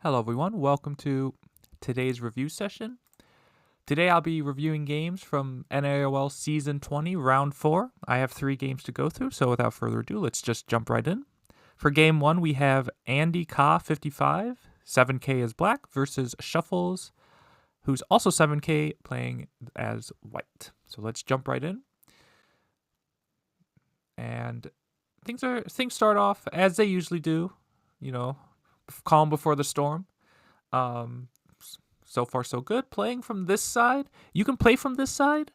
Hello everyone, welcome to today's review session. Today I'll be reviewing games from NAOL Season 20, Round 4. I have 3 games to go through, so without further ado, let's just jump right in. For Game 1, we have Andy Ka 55, 7K as black, versus Shuffles, who's also 7K, playing as white. So let's jump right in. And things start off as they usually do, calm before the storm. So far so good. Playing from this side, you can play from this side,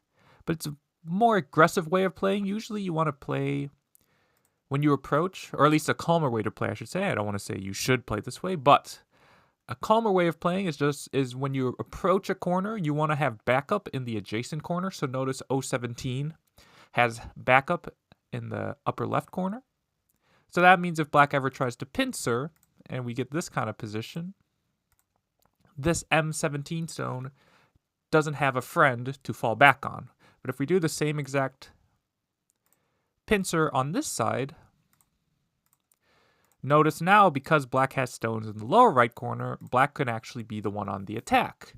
but it's a more aggressive way of playing. Usually you want to play when you approach, or at least a calmer way to play, I should say. I don't want to say you should play this way, but a calmer way of playing is when you approach a corner, you want to have backup in the adjacent corner. So notice 017 has backup in the upper left corner. So that means if black ever tries to pincer, and we get this kind of position, this M17 stone doesn't have a friend to fall back on. But if we do the same exact pincer on this side, notice now because black has stones in the lower right corner, black could actually be the one on the attack.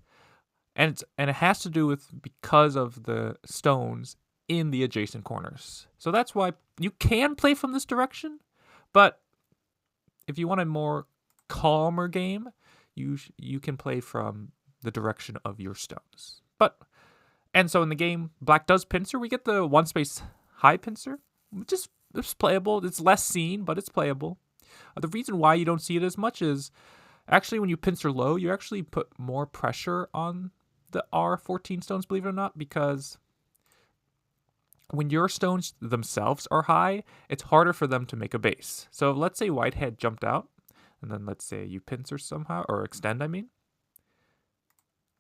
And it has to do with because of the stones in the adjacent corners. So that's why you can play from this direction, but if you want a more calmer game, you can play from the direction of your stones. And so in the game, black does pincer. We get the one space high pincer, which is playable. It's less seen, but it's playable. The reason why you don't see it as much is actually when you pincer low, you actually put more pressure on the R14 stones, believe it or not, because when your stones themselves are high, it's harder for them to make a base. So let's say white had jumped out, and then let's say you pincer somehow, or extend, I mean.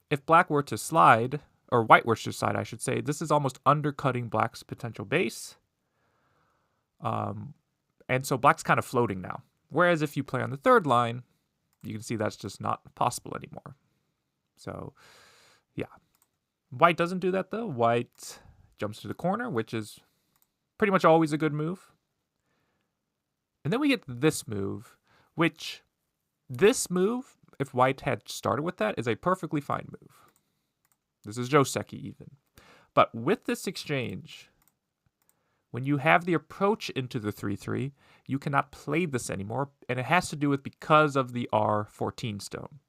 If black were to slide, or white were to slide, I should say, this is almost undercutting black's potential base. And so black's kind of floating now. Whereas if you play on the third line, you can see that's just not possible anymore. So, yeah. White doesn't do that, though. White jumps to the corner, which is pretty much always a good move. And then we get this move, which this move, if white had started with that, is a perfectly fine move. This is Joseki even. But with this exchange, when you have the approach into the 3-3, you cannot play this anymore, and it has to do with because of the R14 stone.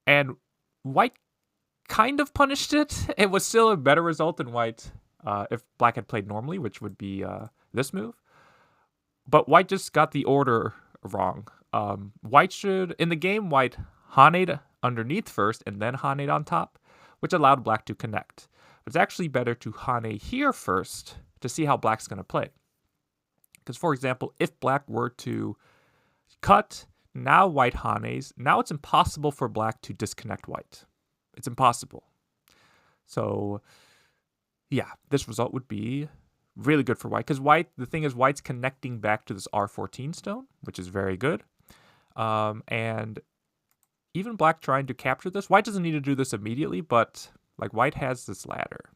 And white kind of punished it. It was still a better result than white if black had played normally, which would be this move. But white just got the order wrong. White should, in the game, white haned underneath first and then haned on top, which allowed black to connect. But it's actually better to hane here first to see how black's going to play. Because, for example, if black were to cut, now white hanes, now it's impossible for black to disconnect white. It's impossible. So, yeah, this result would be really good for white. Because white, the thing is, white's connecting back to this R14 stone, which is very good. And even black trying to capture this, white doesn't need to do this immediately, but like white has this ladder.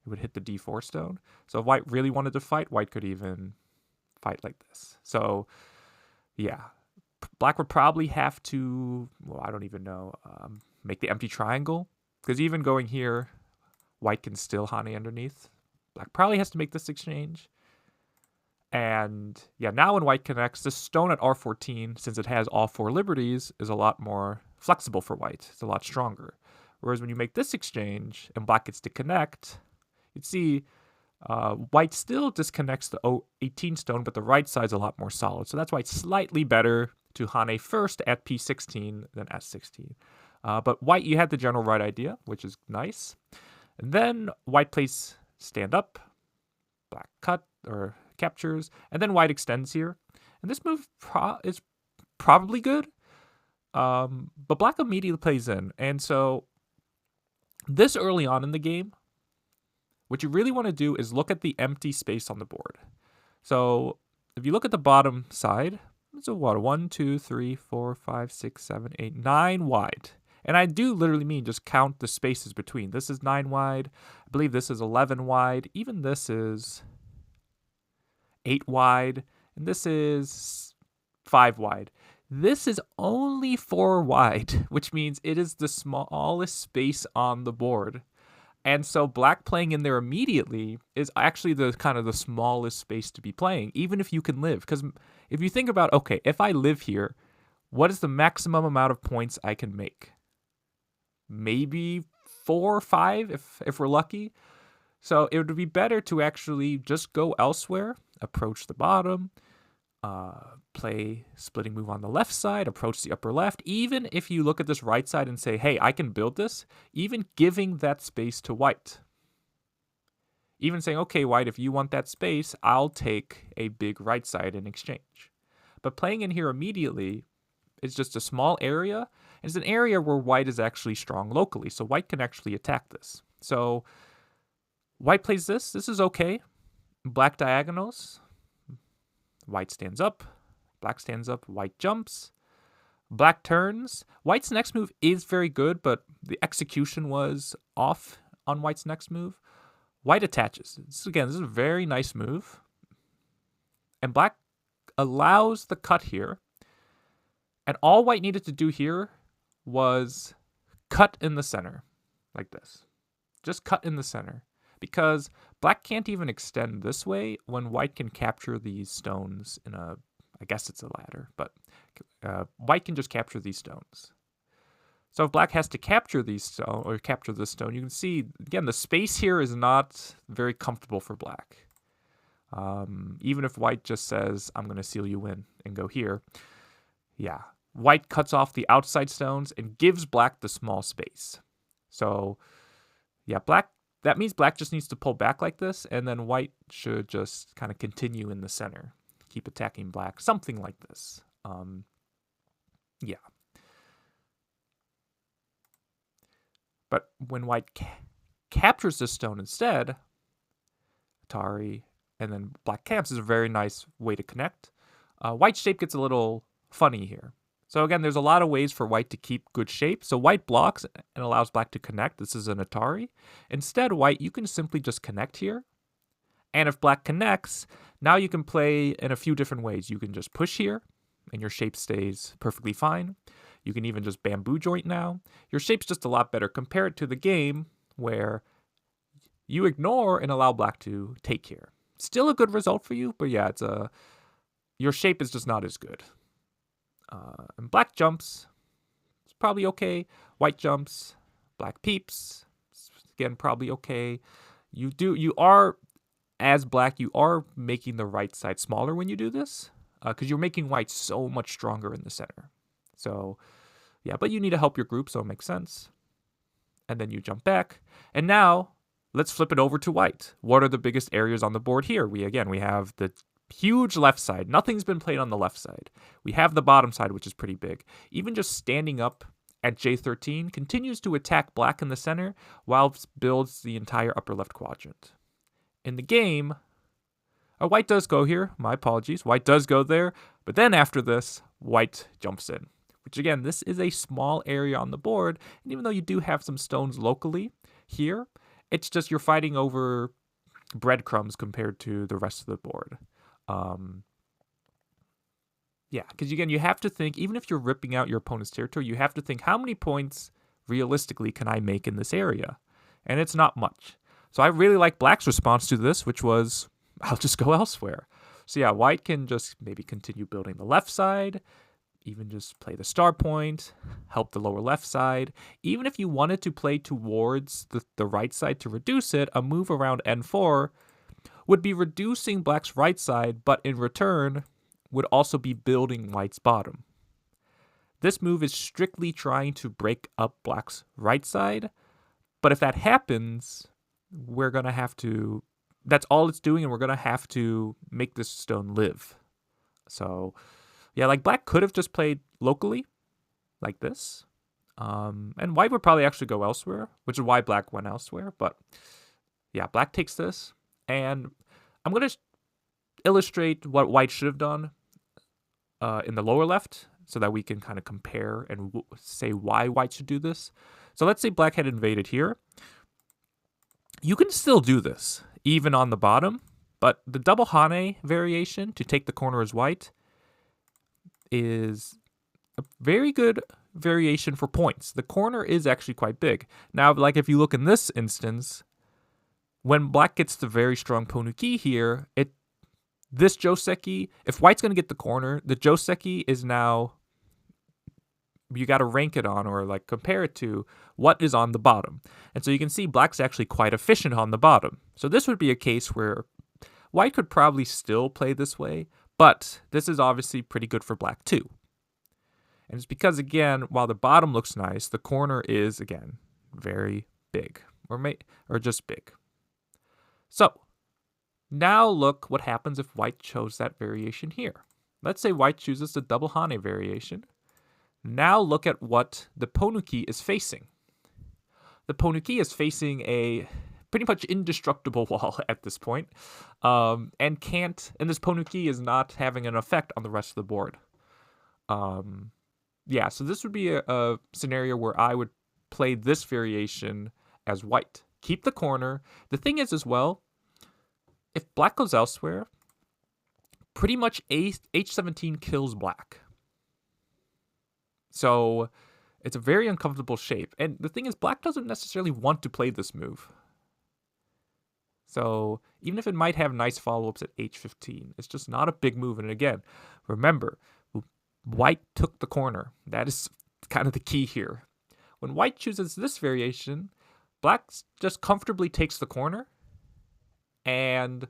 It would hit the D4 stone. So if white really wanted to fight, white could even fight like this. So, yeah. Black would probably have to, well, I don't even know, make the empty triangle. Because even going here, white can still hane underneath. Black probably has to make this exchange. And yeah, now when white connects, the stone at R14, since it has all 4 liberties, is a lot more flexible for white. It's a lot stronger. Whereas when you make this exchange and black gets to connect, you'd see white still disconnects the 18 stone, but the right side's a lot more solid. So that's why it's slightly better to hane first at P16 than S16. But white, you had the general right idea, which is nice. And then white plays stand up, black cut or captures, and then white extends here. And this move is probably good, but black immediately plays in. And so this early on in the game, what you really want to do is look at the empty space on the board. So if you look at the bottom side, it's a what, 1, 2, 3, 4, 5, 6, 7, 8, 9 wide. And I do literally mean just count the spaces between. This is 9 wide. I believe this is 11 wide. Even this is 8 wide. And this is 5 wide. This is only 4 wide, which means it is the smallest space on the board. And so black playing in there immediately is actually the kind of the smallest space to be playing, even if you can live. Because if you think about, okay, if I live here, what is the maximum amount of points I can make? Maybe 4 or 5 if we're lucky. So it would be better to actually just go elsewhere, approach the bottom, play splitting move on the left side, approach the upper left. Even if you look at this right side and say, hey, I can build this, even giving that space to white. Even saying, okay, white, if you want that space, I'll take a big right side in exchange. But playing in here immediately is just a small area. It's an area where white is actually strong locally, so white can actually attack this. So white plays this. This is okay. Black diagonals. White stands up. Black stands up. White jumps. Black turns. White's next move is very good, but the execution was off on white's next move. White attaches. This is a very nice move. And black allows the cut here. And all white needed to do here was cut in the center, like this. Just cut in the center. Because black can't even extend this way when white can capture these stones in a, I guess it's a ladder, but white can just capture these stones. So if black has to capture these stone or capture this stone, you can see, again, the space here is not very comfortable for black. Even if white just says, I'm going to seal you in and go here. Yeah, white cuts off the outside stones and gives black the small space. So yeah, that means black just needs to pull back like this, and then white should just kind of continue in the center. Keep attacking black, something like this. Yeah. But when white captures this stone instead, Atari, and then black camps is a very nice way to connect. White's shape gets a little funny here. So again, there's a lot of ways for white to keep good shape. So white blocks and allows black to connect. This is an Atari. Instead, white, you can simply just connect here. And if black connects, now you can play in a few different ways. You can just push here, and your shape stays perfectly fine. You can even just bamboo joint now. Your shape's just a lot better compared to the game where you ignore and allow black to take here. Still a good result for you, but yeah, your shape is just not as good. And black jumps, it's probably okay. White jumps, black peeps, again, probably okay. You are, as black, you are making the right side smaller when you do this, because you're making white so much stronger in the center. So, yeah, but you need to help your group, so it makes sense. And then you jump back. And now, let's flip it over to white. What are the biggest areas on the board here? We have the huge left side. Nothing's been played on the left side. We have the bottom side, which is pretty big. Even just standing up at J13 continues to attack black in the center while builds the entire upper left quadrant. In the game, white does go here. My apologies. White does go there. But then after this, white jumps in. Which again, this is a small area on the board. And even though you do have some stones locally here, it's just you're fighting over breadcrumbs compared to the rest of the board. Yeah, because again, you have to think, even if you're ripping out your opponent's territory, you have to think, how many points realistically can I make in this area? And it's not much. So I really like black's response to this, which was, I'll just go elsewhere. So yeah, white can just maybe continue building the left side, even just play the star point, help the lower left side. Even if you wanted to play towards the right side to reduce it, a move around N4 would be reducing black's right side, but in return would also be building white's bottom. This move is strictly trying to break up black's right side, but if that happens, we're going to have to, that's all it's doing, and we're going to have to make this stone live. So, yeah, like black could have just played locally, like this, and white would probably actually go elsewhere, which is why black went elsewhere, but yeah, black takes this, and I'm going to illustrate what white should have done in the lower left so that we can kind of compare and say why white should do this. So let's say black had invaded here. You can still do this, even on the bottom, but the double Hane variation to take the corner as white is very good variation for points. The corner is actually quite big. Now, like if you look in this instance, when black gets the very strong Ponuki here, this Joseki, if white's going to get the corner, the Joseki is now, you got to rank it on or like compare it to what is on the bottom. And so you can see black's actually quite efficient on the bottom. So this would be a case where white could probably still play this way, but this is obviously pretty good for black too. And it's because, again, while the bottom looks nice, the corner is, again, very big or just big. So now look what happens if white chose that variation here. Let's say white chooses the double Hane variation. Now look at what the Ponuki is facing. The Ponuki is facing a pretty much indestructible wall at this point, and this Ponuki is not having an effect on the rest of the board. Yeah, so this would be a scenario where I would play this variation as white. Keep the corner. The thing is as well, if black goes elsewhere, pretty much H17 kills black. So it's a very uncomfortable shape. And the thing is, black doesn't necessarily want to play this move. So even if it might have nice follow-ups at H15, it's just not a big move. And again, remember, white took the corner. That is kind of the key here. When white chooses this variation, black just comfortably takes the corner. And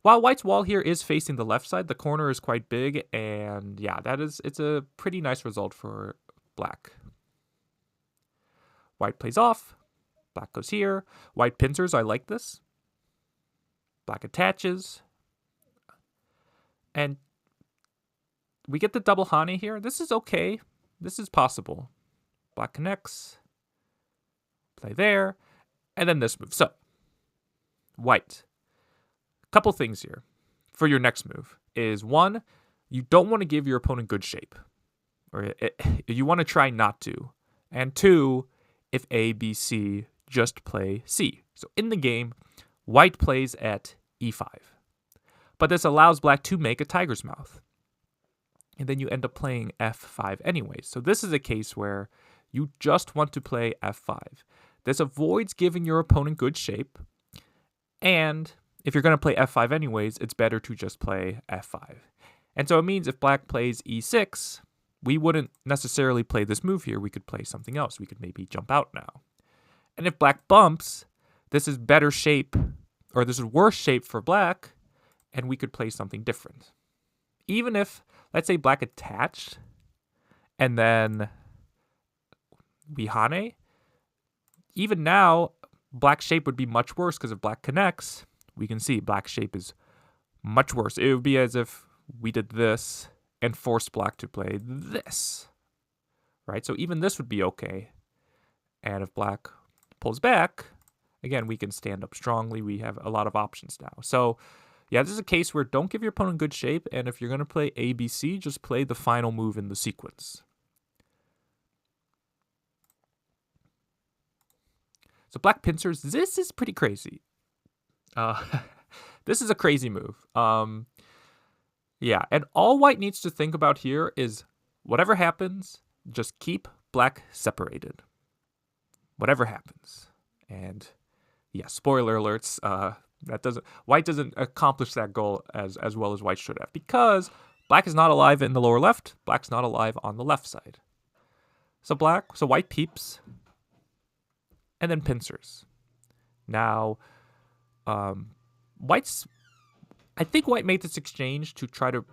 while white's wall here is facing the left side, the corner is quite big. And yeah, it's a pretty nice result for black. White plays off. Black goes here. White pincers, I like this. Black attaches. And we get the double Hane here. This is okay. This is possible. Black connects. Play there. And then this move. So, white. Couple things here for your next move is, one, you don't want to give your opponent good shape. Or you want to try not to. And two, if A, B, C, just play C. So in the game, white plays at E5. But this allows black to make a tiger's mouth. And then you end up playing F5 anyways. So this is a case where you just want to play F5. This avoids giving your opponent good shape. And if you're going to play F5 anyways, it's better to just play F5. And so it means if black plays E6, we wouldn't necessarily play this move here. We could play something else. We could maybe jump out now. And if black bumps, this is better shape, or this is worse shape for black, and we could play something different. Even if, let's say black attached, and then we Hane, even now, black shape would be much worse, because if black connects, we can see black shape is much worse. It would be as if we did this and forced black to play this, right? So even this would be okay. And if black pulls back, again, we can stand up strongly. We have a lot of options now. So yeah, this is a case where don't give your opponent good shape. And if you're going to play ABC, just play the final move in the sequence. So black pincers, this is pretty crazy. This is a crazy move. Yeah, and all white needs to think about here is whatever happens, just keep black separated. Whatever happens. And yeah, spoiler alerts, white doesn't accomplish that goal as well as white should have, because black is not alive in the lower left, black's not alive on the left side. So white peeps, and then pincers. Now, I think white made this exchange to try to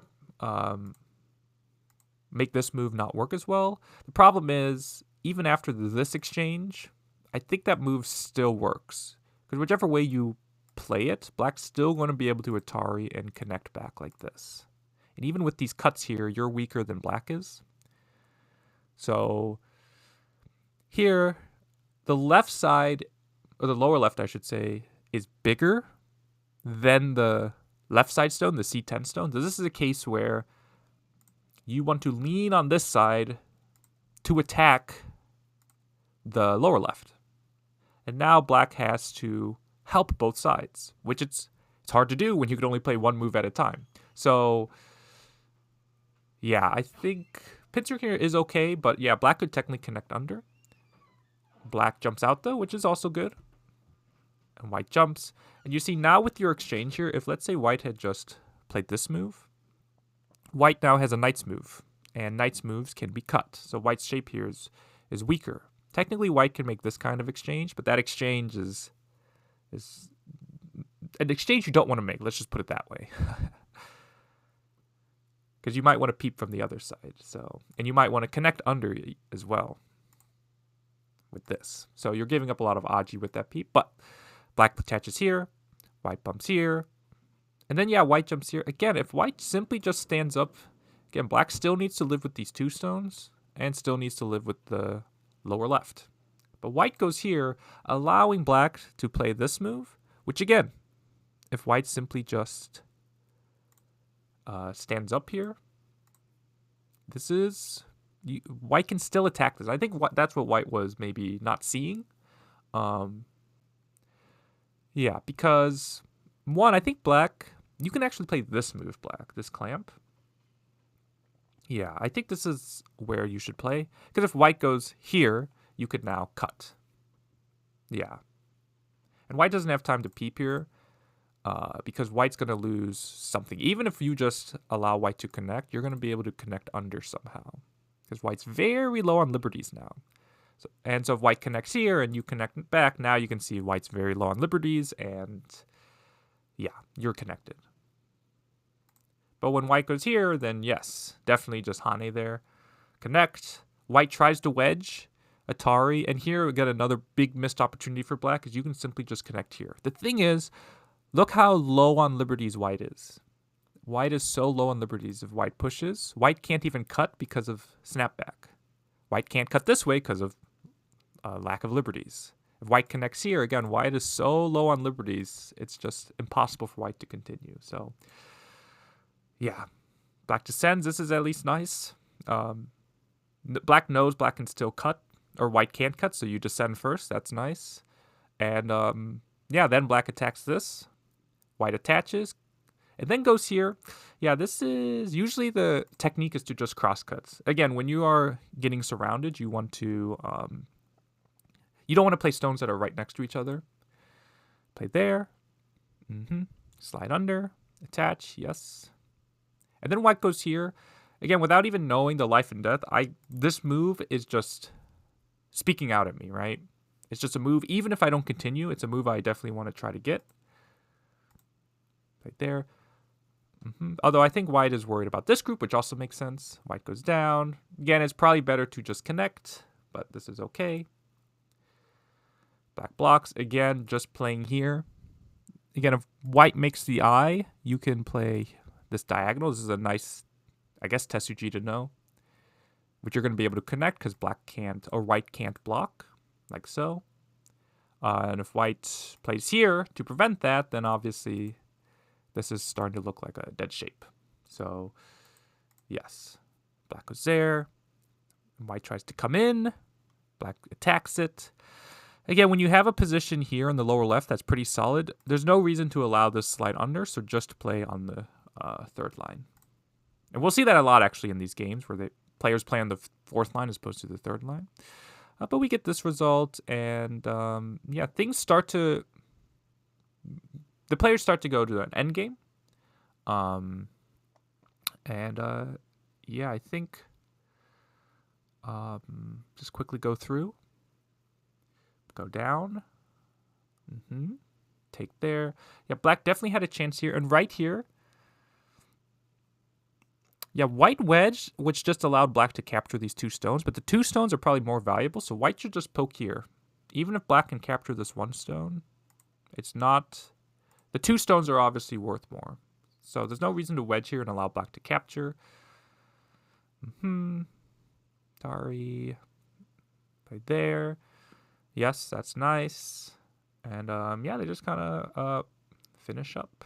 make this move not work as well. The problem is, even after this exchange, I think that move still works. Because whichever way you play it, black's still going to be able to Atari and connect back like this. And even with these cuts here, you're weaker than black is. So here, the left side, or the lower left, I should say, is bigger than the left side stone, the C10 stone. So this is a case where you want to lean on this side to attack the lower left. And now black has to help both sides, which it's hard to do when you can only play one move at a time. So yeah, I think pincer here is okay, but yeah, black could technically connect under. Black jumps out though, which is also good. And white jumps. And you see now with your exchange here, if let's say white had just played this move, white now has a knight's move. And knight's moves can be cut. So white's shape here is weaker. Technically, white can make this kind of exchange, but that exchange is an exchange you don't want to make. Let's just put it that way. Because you might want to peep from the other side. And you might want to connect under as well with this. So you're giving up a lot of Aji with that peep, but black attaches here, white bumps here, and then yeah, white jumps here. Again, if white simply just stands up, again, black still needs to live with these two stones and still needs to live with the lower left. But white goes here, allowing black to play this move, which again, if white simply just stands up here, white can still attack this. I think that's what white was maybe not seeing. Yeah, because one, I think black, you can actually play this move, black, this clamp. Yeah, I think this is where you should play. Because if white goes here, you could now cut. Yeah. And white doesn't have time to peep here because white's going to lose something. Even if you just allow white to connect, you're going to be able to connect under somehow. Because white's very low on liberties now. So if white connects here and you connect back, now you can see white's very low on liberties and yeah, you're connected. But when white goes here, then yes, definitely just Hane there. Connect. White tries to wedge Atari, and here we get another big missed opportunity for black is you can simply just connect here. The thing is, look how low on liberties white is. White is so low on liberties. If white pushes, white can't even cut because of snapback. White can't cut this way because of lack of liberties. If white connects here, again, white is so low on liberties, it's just impossible for white to continue. So, yeah. Black descends. This is at least nice. Black knows black can still cut, or white can't cut, so you descend first. That's nice. And, yeah, then black attacks this. White attaches, and then goes here. Yeah, this is... Usually the technique is to just cross-cuts. Again, when you are getting surrounded, you want to... you don't want to play stones that are right next to each other. Play there. Slide under. Attach. Yes. And then white goes here. Again, without even knowing the life and death, this move is just speaking out at me, right? It's just a move. Even if I don't continue, it's a move I definitely want to try to get. Right there. Although I think white is worried about this group, which also makes sense. White goes down. Again, it's probably better to just connect, but this is okay. Black blocks. Again, just playing here. Again, if white makes the eye, you can play this diagonal. This is a nice, I guess, Tesuji to know. Which you're going to be able to connect because black can't, or white can't block, like so. And if white plays here to prevent that, then obviously this is starting to look like a dead shape. So, yes. Black goes there. White tries to come in. Black attacks it. Again, when you have a position here on the lower left that's pretty solid, there's no reason to allow this slide under, so just play on the third line. And we'll see that a lot, actually, in these games where players play on the fourth line as opposed to the third line. But we get this result, and yeah, things start to... The players start to go to an end game. Yeah, I think... just quickly go through. Go down. Take there. Yeah, black definitely had a chance here. And right here... Yeah, white wedge, which just allowed black to capture these two stones. But the two stones are probably more valuable, so white should just poke here. Even if black can capture this one stone, it's not... The two stones are obviously worth more. So there's no reason to wedge here and allow black to capture. Sorry. Right there. Yes, that's nice. And yeah, they just kind of finish up.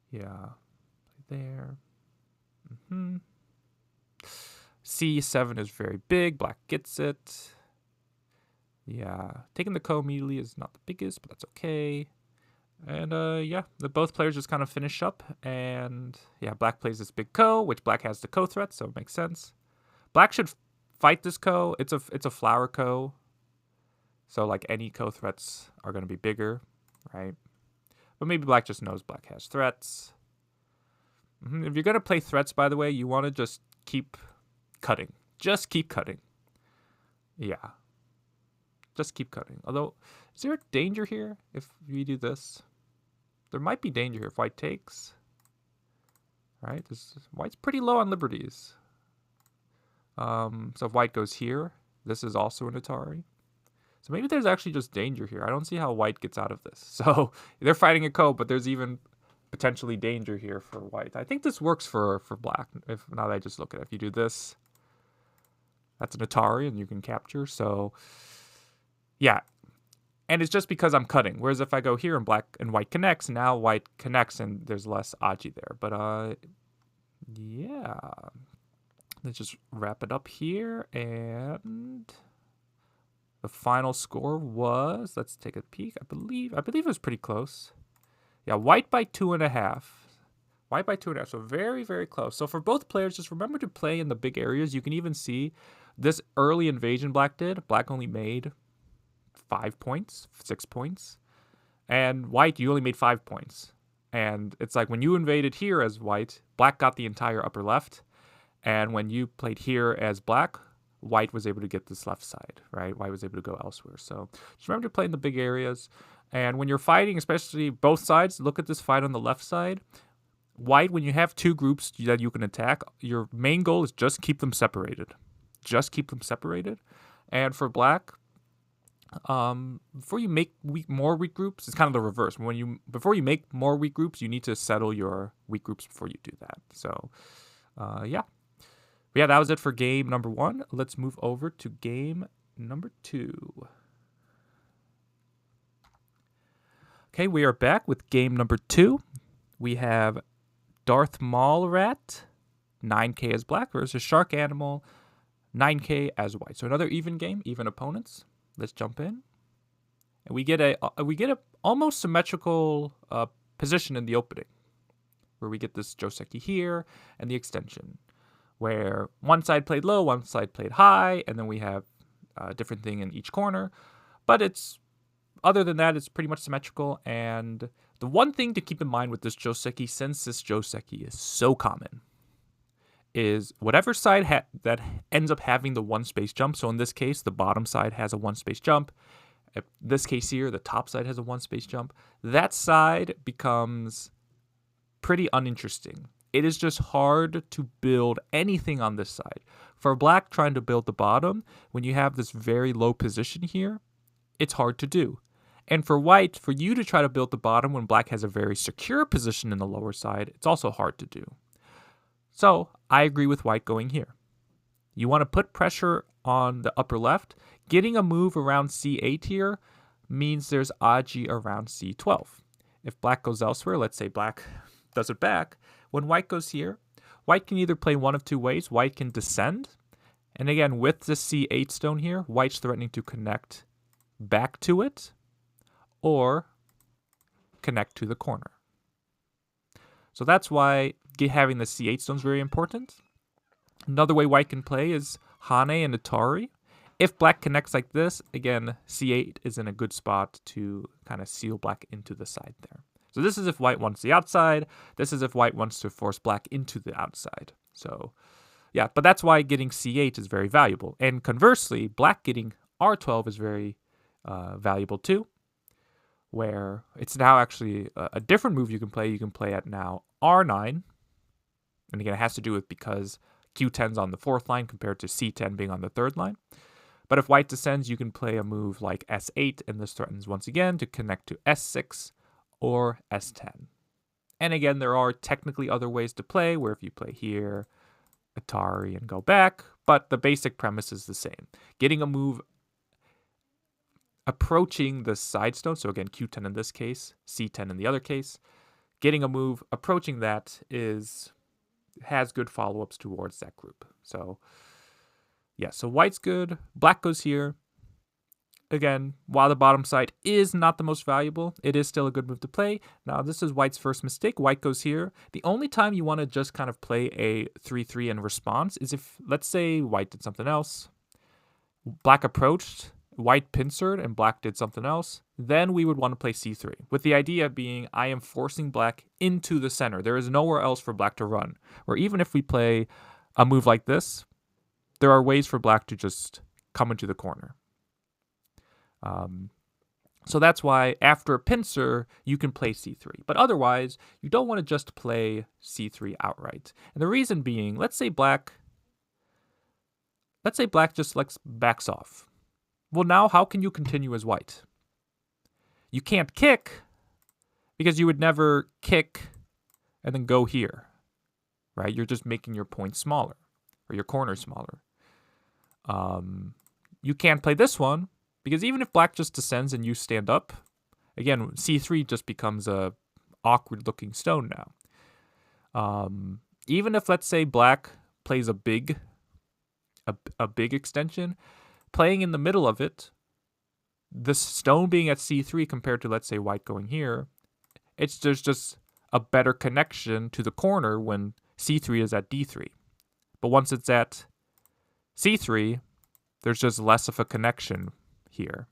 Yeah. There. C7 is very big. Black gets it. Yeah. Taking the ko immediately is not the biggest, but that's okay. And yeah, both players just kind of finish up. And yeah, black plays this big ko, which black has the ko threat, so it makes sense. Black should fight this ko. It's a flower ko. So like any ko threats are going to be bigger, right? But maybe black just knows black has threats. If you're going to play threats, by the way, you want to just keep cutting. Just keep cutting. Yeah. Just keep cutting. Although, is there a danger here if we do this? There might be danger here if white takes. Right? White's pretty low on liberties. So if white goes here, this is also an Atari. So maybe there's actually just danger here. I don't see how white gets out of this. So they're fighting a ko, but there's even potentially danger here for white. I think this works for black. Now that I just look at it, if you do this, that's an Atari and you can capture. So yeah, and it's just because I'm cutting. Whereas if I go here and black and white connects, now white connects and there's less aji there. But yeah, let's just wrap it up here. And the final score was, let's take a peek. I believe it was pretty close. Yeah, white by 2.5. White by 2.5. So very, very close. So for both players, just remember to play in the big areas. You can even see this early invasion black did. Black only made 5 points, 6 points. And white, you only made 5 points. And it's like when you invaded here as white, black got the entire upper left. And when you played here as black, white was able to get this left side, right? White was able to go elsewhere. So just remember to play in the big areas. And when you're fighting, especially both sides, look at this fight on the left side. White, when you have two groups that you can attack, your main goal is just keep them separated. Just keep them separated. And for black, before you make more weak groups, it's kind of the reverse. Before you make more weak groups, you need to settle your weak groups before you do that. So, yeah. But yeah, that was it for game number 1. Let's move over to game number 2. Okay, we are back with game number 2. We have darthmallrat, 9k as black, versus Sharkanimal, 9k as white. So another even game, even opponents. Let's jump in. And we get a almost symmetrical position in the opening, where we get this Joseki here and the extension, where one side played low, one side played high, and then we have a different thing in each corner. But other than that, it's pretty much symmetrical. And the one thing to keep in mind with this Joseki, since this Joseki is so common, is whatever side that ends up having the one space jump. So in this case, the bottom side has a one space jump. In this case here, the top side has a one space jump. That side becomes pretty uninteresting. It is just hard to build anything on this side. For black trying to build the bottom, when you have this very low position here, it's hard to do. And for white, for you to try to build the bottom when black has a very secure position in the lower side, it's also hard to do. So I agree with white going here. You want to put pressure on the upper left. Getting a move around C8 here means there's aji around C12. If black goes elsewhere, let's say black does it back, when white goes here, white can either play one of two ways. White can descend. And again, with the C8 stone here, white's threatening to connect back to it or connect to the corner. So that's why having the C8 stone is very important. Another way white can play is Hane and Atari. If black connects like this, again, C8 is in a good spot to kind of seal black into the side there. So this is if white wants the outside. This is if white wants to force black into the outside. So yeah, but that's why getting C8 is very valuable. And conversely, black getting R12 is very valuable too, where it's now actually a different move you can play. You can play at now R9. And again, it has to do with because Q10's on the 4th line compared to C10 being on the 3rd line. But if white descends, you can play a move like S8, and this threatens once again to connect to S6 or S10. And again, there are technically other ways to play, where if you play here, Atari, and go back, but the basic premise is the same. Getting a move approaching the side stone, so again, Q10 in this case, C10 in the other case, getting a move approaching that has good follow-ups towards that group. So yeah, so white's good, black goes here, again, while the bottom side is not the most valuable, it is still a good move to play. Now, this is white's first mistake. White goes here. The only time you want to just kind of play a 3-3 in response is if, let's say, white did something else. Black approached, white pincered, and black did something else. Then we would want to play c3, with the idea being I am forcing black into the center. There is nowhere else for black to run. Or even if we play a move like this, there are ways for black to just come into the corner. So that's why after a pincer, you can play c3. But otherwise, you don't want to just play c3 outright. And the reason being, let's say black just backs off. Well, now how can you continue as white? You can't kick because you would never kick and then go here, right? You're just making your point smaller or your corner smaller. You can't play this one because even if black just descends and you stand up, again, c3 just becomes a awkward looking stone now. Even if, let's say, black plays a big extension, playing in the middle of it, the stone being at c3 compared to, let's say, white going here, there's just a better connection to the corner when c3 is at d3. But once it's at c3, there's just less of a connection here.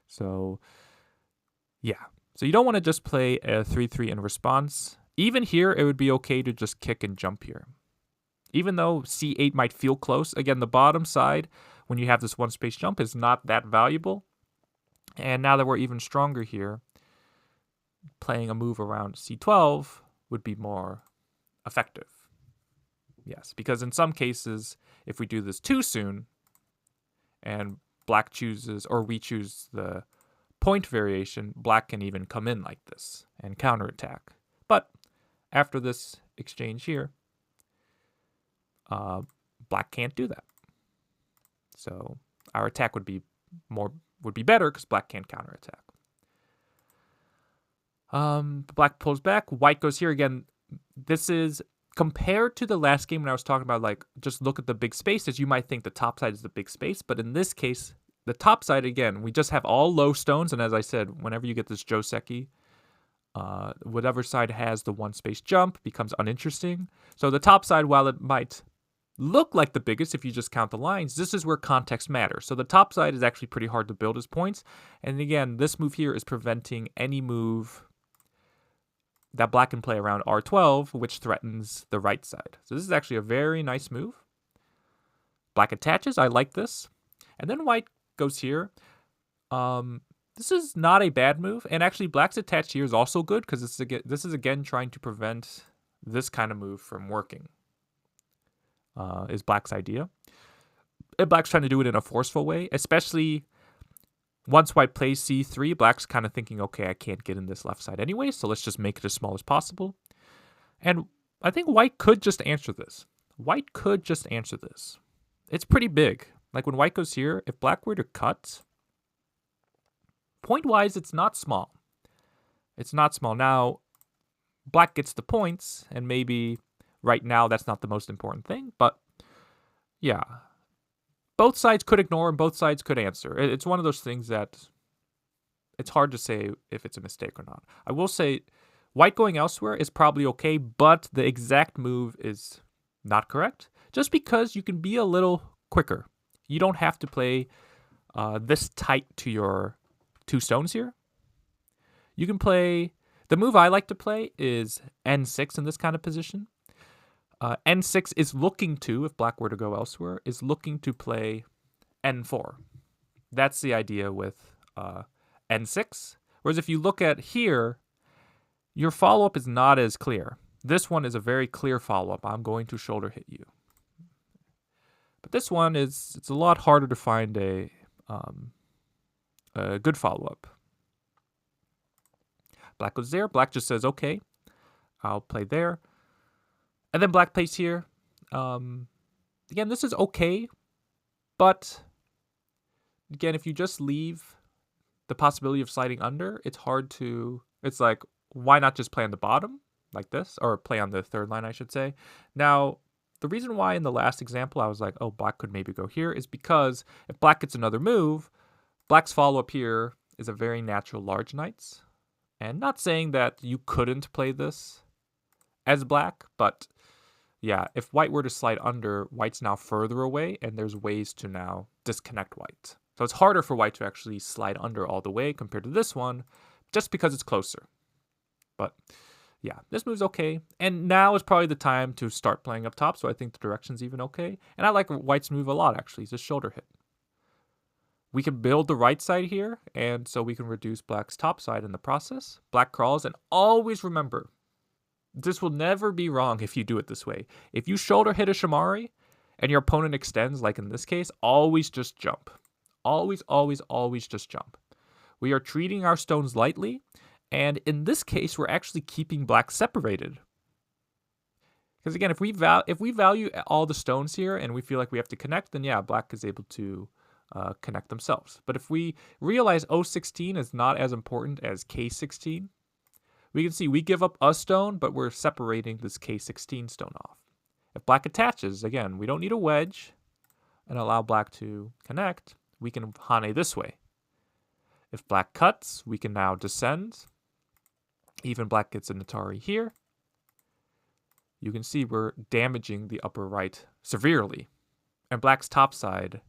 So, yeah. So you don't want to just play a 3-3 in response. Even here, it would be okay to just kick and jump here. Even though c8 might feel close, again, the bottom side, when you have this one space jump, is not that valuable. And now that we're even stronger here, playing a move around c12 would be more effective. Yes, because in some cases, if we do this too soon, and black chooses, or we choose the point variation, black can even come in like this and counterattack. But after this exchange here, black can't do that. So our attack would be better because black can't counterattack. Black pulls back, white goes here again. This is compared to the last game when I was talking about, like, just look at the big spaces, you might think the top side is the big space, but in this case, the top side, again, we just have all low stones, and as I said, whenever you get this Joseki, whatever side has the one space jump becomes uninteresting. So the top side, while it might look like the biggest if you just count the lines, this is where context matters. So the top side is actually pretty hard to build as points, and again, this move here is preventing any move that black can play around r12, which threatens the right side. So this is actually a very nice move. Black attaches, I like this. And then white goes here. This is not a bad move, and actually black's attached here is also good because this is again trying to prevent this kind of move from working. Is black's idea. And black's trying to do it in a forceful way, especially once white plays c3, black's kind of thinking, okay, I can't get in this left side anyway, so let's just make it as small as possible. And I think white could just answer this. White could just answer this. It's pretty big. Like when white goes here, if black were to cut, point-wise, it's not small. It's not small. Now, black gets the points, and maybe right now that's not the most important thing, but yeah. Both sides could ignore and both sides could answer. It's one of those things that it's hard to say if it's a mistake or not. I will say white going elsewhere is probably okay, but the exact move is not correct just because you can be a little quicker. You don't have to play this tight to your two stones here. You can play, the move I like to play is n6 in this kind of position. N6 is looking to, if black were to go elsewhere, is looking to play N4. That's the idea with N6. Whereas if you look at here, your follow-up is not as clear. This one is a very clear follow-up. I'm going to shoulder hit you. But this one it's a lot harder to find a good follow-up. Black goes there. Black just says, okay, I'll play there. And then black plays here. Again, this is okay, but again, if you just leave the possibility of sliding under, it's hard to, it's like, why not just play on the bottom like this, or play on the third line, I should say. Now, the reason why in the last example I was like, oh, black could maybe go here is because if black gets another move, Black's follow-up here is a very natural large knights. And not saying that you couldn't play this as black, but yeah, if white were to slide under, white's now further away, and there's ways to now disconnect white. So it's harder for white to actually slide under all the way compared to this one, just because it's closer. But yeah, this move's okay. And now is probably the time to start playing up top, so I think the direction's even okay. And I like white's move a lot, actually. It's a shoulder hit. We can build the right side here, and so we can reduce black's top side in the process. Black crawls, and always remember, this will never be wrong if you do it this way. If you shoulder hit a Shamari, and your opponent extends, like in this case, always just jump. Always, always, always just jump. We are treating our stones lightly, and in this case, we're actually keeping black separated. Because again, if we value all the stones here, and we feel like we have to connect, then yeah, black is able to connect themselves. But if we realize O16 is not as important as K16, we can see we give up a stone, but we're separating this K16 stone off. If black attaches, again, we don't need a wedge and allow black to connect. We can Hane this way. If black cuts, we can now descend. Even black gets an Atari here. You can see we're damaging the upper right severely. And black's top side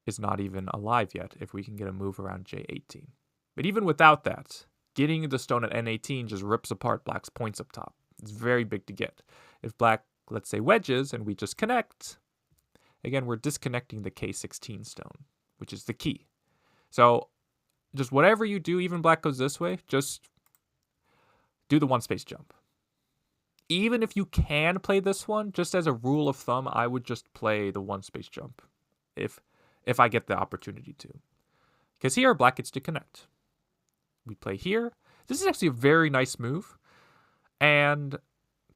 is not even alive yet if we can get a move around J18. But even without that, getting the stone at N18 just rips apart black's points up top. It's very big to get. If black, let's say, wedges and we just connect, again, we're disconnecting the K16 stone, which is the key. So just whatever you do, even black goes this way, just do the one space jump. Even if you can play this one, just as a rule of thumb, I would just play the one space jump if I get the opportunity to. Because here, black gets to connect. We play here. This is actually a very nice move. And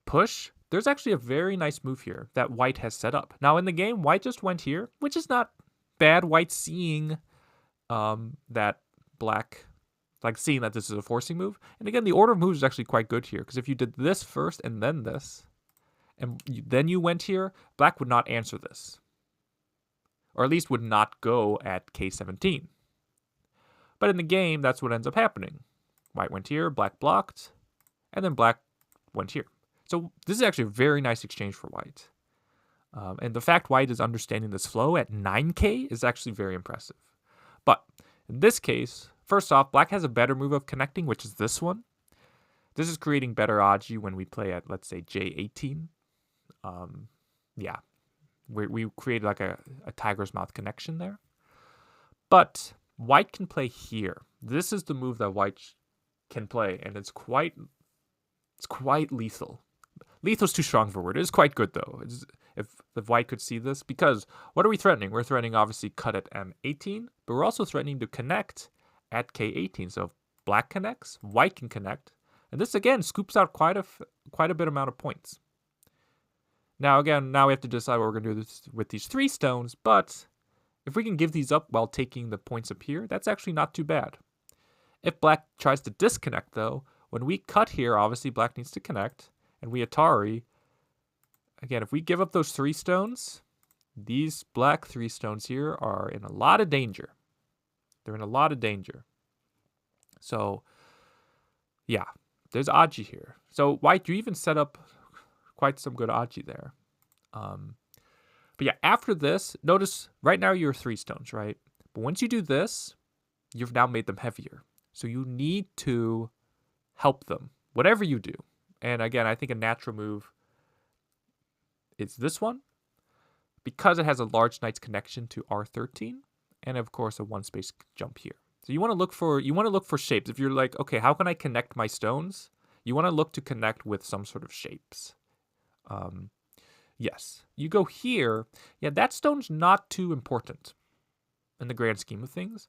push. There's actually a very nice move here that white has set up. Now, in the game, white just went here, which is not bad. White seeing that black, like seeing that this is a forcing move. And again, the order of moves is actually quite good here. Because if you did this first and then this, and then you went here, black would not answer this. Or at least would not go at K17. But in the game, that's what ends up happening. White went here, black blocked, and then black went here. So this is actually a very nice exchange for white. And the fact white is understanding this flow at 9k is actually very impressive. But in this case, first off, black has a better move of connecting, which is this one. This is creating better Aji when we play at, let's say, J18. Yeah. We create like a tiger's mouth connection there. But white can play here. This is the move that white can play, and it's quite lethal. Lethal's too strong for a word. It is quite good, though. If white could see this, because what are we threatening? We're threatening, obviously, cut at M18, but we're also threatening to connect at K18. So if black connects, white can connect. And this, again, scoops out quite a bit amount of points. Now, again, now we have to decide what we're going to do with these 3 stones, but if we can give these up while taking the points up here, that's actually not too bad. If black tries to disconnect, though, when we cut here, obviously black needs to connect, and we Atari, again, if we give up those 3 stones, these black 3 stones here are in a lot of danger. They're in a lot of danger. So, yeah, there's Aji here. So white, you even set up quite some good Aji there. But yeah, after this, notice right now you're 3 stones, right? But once you do this, you've now made them heavier. So you need to help them, whatever you do. And again, I think a natural move is this one, because it has a large knight's connection to R13, and of course a one space jump here. So you want to look for shapes. If you're like, okay, how can I connect my stones? You want to look to connect with some sort of shapes. Yes, you go here. Yeah, that stone's not too important in the grand scheme of things.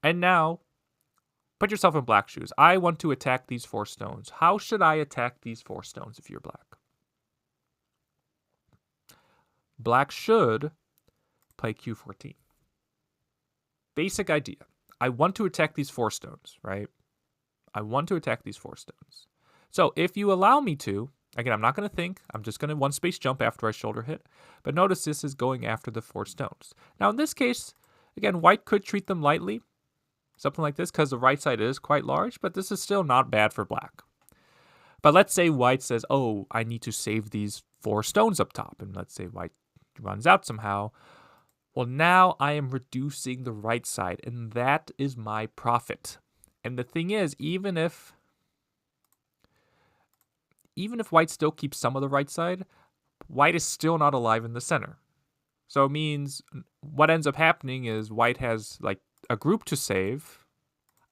And now, put yourself in black shoes. I want to attack these 4 stones. How should I attack these 4 stones if you're black? Black should play Q14. Basic idea. I want to attack these 4 stones, right? I want to attack these 4 stones. So if you allow me to, again, I'm not going to think. I'm just going to one space jump after I shoulder hit. But notice this is going after the 4 stones. Now, in this case, Again, white could treat them lightly, something like this, because the right side is quite large, but this is still not bad for black. But let's say white says, oh, I need to save these 4 stones up top. And let's say white runs out somehow. Well, now I am reducing the right side, and that is my profit. And the thing is, even if white still keeps some of the right side, white is still not alive in the center. So it means what ends up happening is white has like a group to save.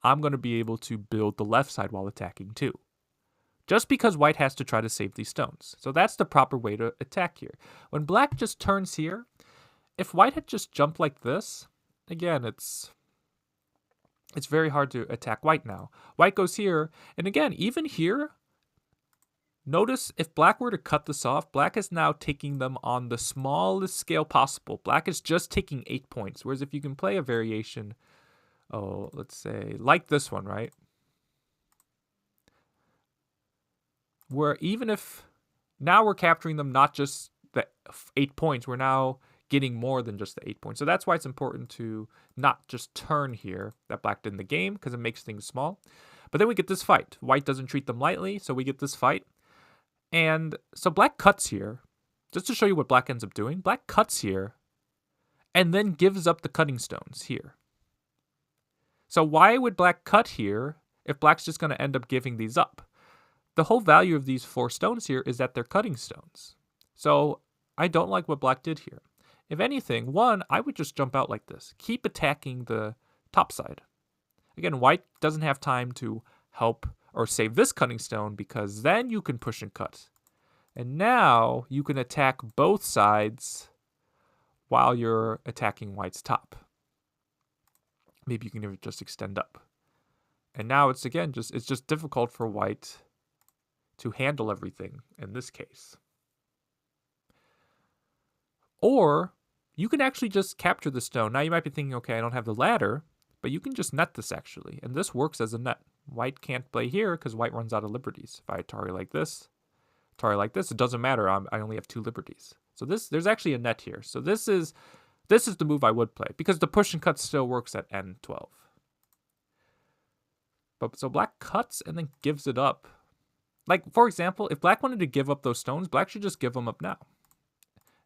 I'm going to be able to build the left side while attacking too. Just because white has to try to save these stones. So that's the proper way to attack here. When black just turns here, if white had just jumped like this, again, it's very hard to attack white now. White goes here, and again, even here, notice if black were to cut this off, black is now taking them on the smallest scale possible. Black is just taking 8 points, whereas if you can play a variation, let's say, like this one, right? Where even if now we're capturing them not just the 8 points, we're now getting more than just the 8 points. So that's why it's important to not just turn here that black did in the game, because it makes things small. But then we get this fight. White doesn't treat them lightly, so we get this fight. And so black cuts here, just to show you what black ends up doing. Black cuts here and then gives up the cutting stones here. So why would black cut here if black's just going to end up giving these up? The whole value of these 4 stones here is that they're cutting stones. So I don't like what black did here. If anything, one, I would just jump out like this. Keep attacking the top side. Again, white doesn't have time to help or save this cutting stone because then you can push and cut. And now you can attack both sides while you're attacking white's top. Maybe you can even just extend up. And now it's again it's just difficult for white to handle everything in this case. Or you can actually just capture the stone. Now you might be thinking, okay, I don't have the ladder, but you can just net this actually. And this works as a net. White can't play here because white runs out of liberties. If I Atari like this, it doesn't matter. I only have 2 liberties. So there's actually a net here. So this is the move I would play because the push and cut still works at N12. But so black cuts and then gives it up. Like, for example, if black wanted to give up those stones, black should just give them up now.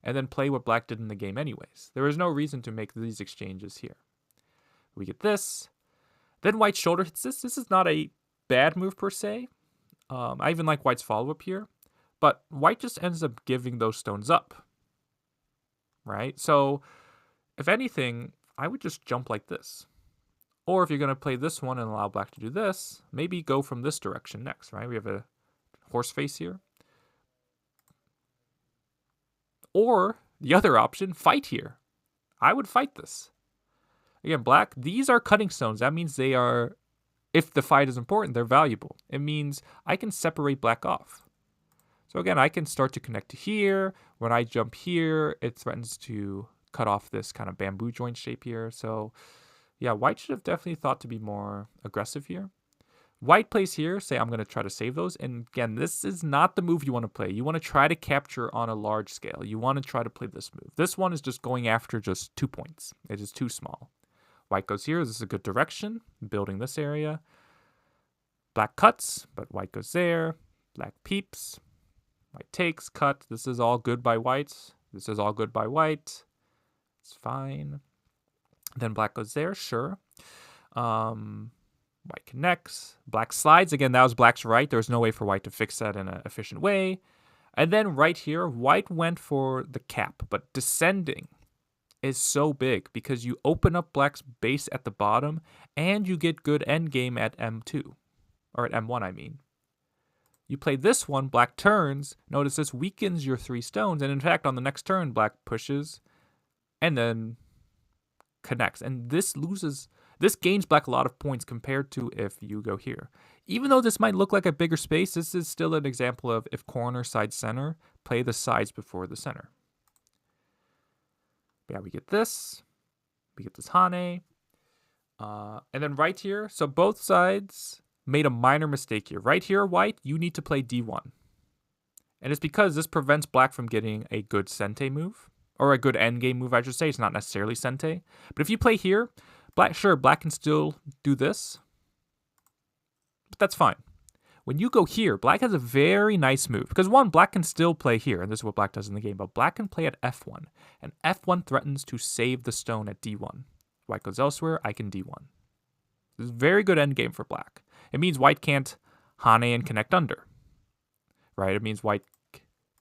And then play what black did in the game anyways. There is no reason to make these exchanges here. We get this. Then white shoulder hits this. This is not a bad move per se. I even like white's follow-up here. But white just ends up giving those stones up. Right? So, if anything, I would just jump like this. Or if you're going to play this one and allow black to do this, maybe go from this direction next, right? We have a horse face here. Or the other option, fight here. I would fight this. Again, black, these are cutting stones. That means they are, if the fight is important, they're valuable. It means I can separate black off. So again, I can start to connect to here. When I jump here, it threatens to cut off this kind of bamboo joint shape here. So yeah, white should have definitely thought to be more aggressive here. White plays here, say I'm going to try to save those. And again, this is not the move you want to play. You want to try to capture on a large scale. You want to try to play this move. This one is just going after just 2 points. It is too small. White goes here. This is a good direction. Building this area. Black cuts, but white goes there. Black peeps. White takes, cut. This is all good by white. This is all good by white. It's fine. Then black goes there, sure. White connects. Black slides. Again, that was black's right. There was no way for white to fix that in an efficient way. And then right here, white went for the cap, but descending is so big because you open up black's base at the bottom and you get good endgame at M2. Or at M1, I mean. You play this one, black turns. Notice this weakens your 3 stones. And in fact, on the next turn, black pushes and then connects. And this gains black a lot of points compared to if you go here. Even though this might look like a bigger space, this is still an example of if corner, side, center, play the sides before the center. But yeah, we get this. We get this Hane. And then right here, so both sides made a minor mistake here. Right here, white, you need to play D1. And it's because this prevents black from getting a good Sente move, or a good endgame move, I should say. It's not necessarily Sente. But if you play here, black can still do this. But that's fine. When you go here, black has a very nice move. Because one, black can still play here, and this is what black does in the game, but black can play at f1. And f1 threatens to save the stone at d1. White goes elsewhere, I can d1. This is a very good endgame for black. It means white can't Hane and connect under. Right? It means white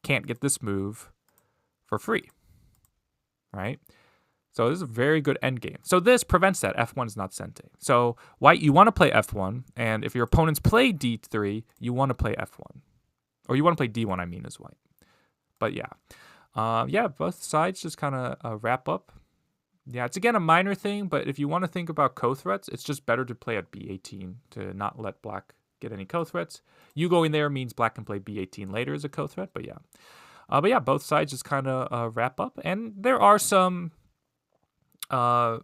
can't get this move for free. Right? So this is a very good endgame. So this prevents that. F1 is not Sente. So white, you want to play F1, and if your opponents play D3, you want to play F1. Or you want to play D1, I mean, as white. But yeah. Yeah, both sides just kind of wrap up. Yeah, it's again a minor thing, but if you want to think about co-threats, it's just better to play at B18 to not let black get any co-threats. You going there means black can play B18 later as a co-threat, but yeah. But yeah, both sides just kind of wrap up. And there are some better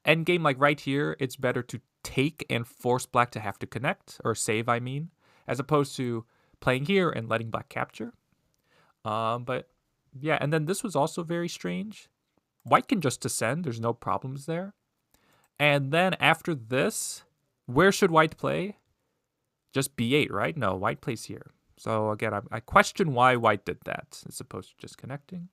endgame, like right here, it's better to take and force black to have to connect, or save, I mean, as opposed to playing here and letting black capture. But yeah, and then this was also very strange. White can just descend, there's no problems there. And then after this, where should white play? Just b8, right? No, white plays here. So again, I question why white did that as opposed to just connecting.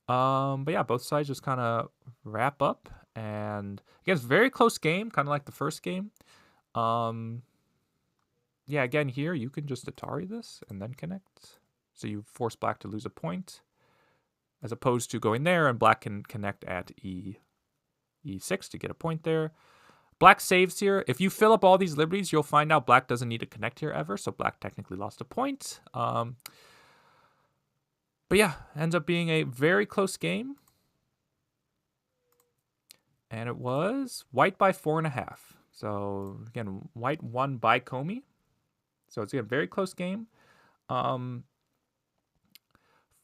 But yeah, both sides just kind of wrap up. And again, it's a very close game, kind of like the first game. Yeah, again, here you can just Atari this and then connect. So you force black to lose a point, as opposed to going there and black can connect at E6 to get a point there. Black saves here. If you fill up all these liberties, you'll find out black doesn't need to connect here ever, so black technically lost a point. But yeah, ends up being a very close game. And it was white by 4.5. So again, white won by Comey. So it's a very close game.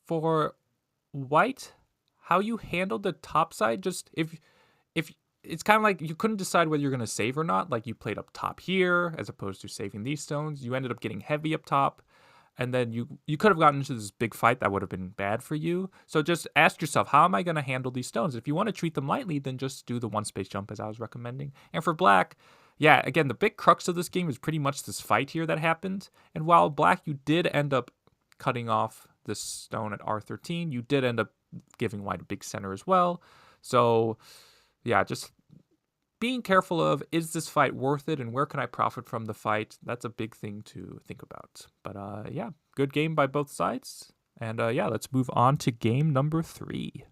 For white, how you handled the top side, just if it's kind of like you couldn't decide whether you're going to save or not. Like you played up top here as opposed to saving these stones. You ended up getting heavy up top. And then you could have gotten into this big fight that would have been bad for you. So just ask yourself, how am I going to handle these stones? If you want to treat them lightly, then just do the one space jump as I was recommending. And for black, yeah, again, the big crux of this game is pretty much this fight here that happened. And while black, you did end up cutting off this stone at R13, you did end up giving white a big center as well. So yeah, just being careful of, is this fight worth it and where can I profit from the fight? That's a big thing to think about. But yeah, good game by both sides. And yeah, let's move on to game number 3.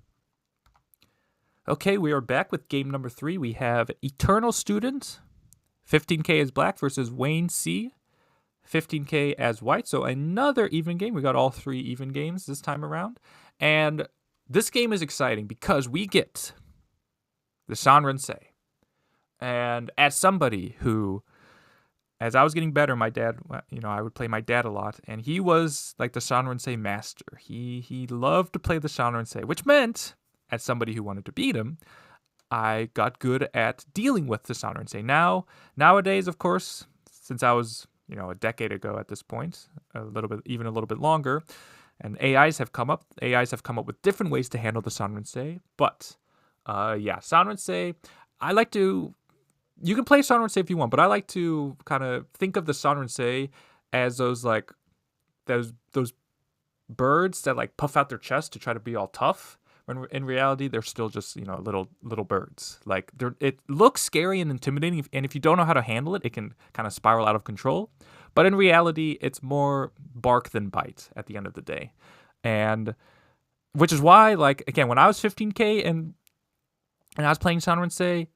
Okay, we are back with game number 3. We have Eternal Student, 15K as black versus WayneC, 15K as white. So another even game. We got all 3 even games this time around. And this game is exciting because we get the Shanrensei. And as somebody who, as I was getting better, my dad, I would play my dad a lot, and he was like the Shanrensei master. He loved to play the Shanrensei, which meant, as somebody who wanted to beat him, I got good at dealing with the Shanrensei. Nowadays, of course, since I was, a decade ago at this point, even a little bit longer, and AIs have come up with different ways to handle the Shanrensei. But yeah, Shanrensei, you can play Shanrensei if you want, but I like to kind of think of the Shanrensei as those birds that like puff out their chest to try to be all tough. When in reality, they're still just little birds. Like it looks scary and intimidating, and if you don't know how to handle it, it can kind of spiral out of control. But in reality, it's more bark than bite at the end of the day, and which is why, like again, when I was 15K and I was playing Shanrensei,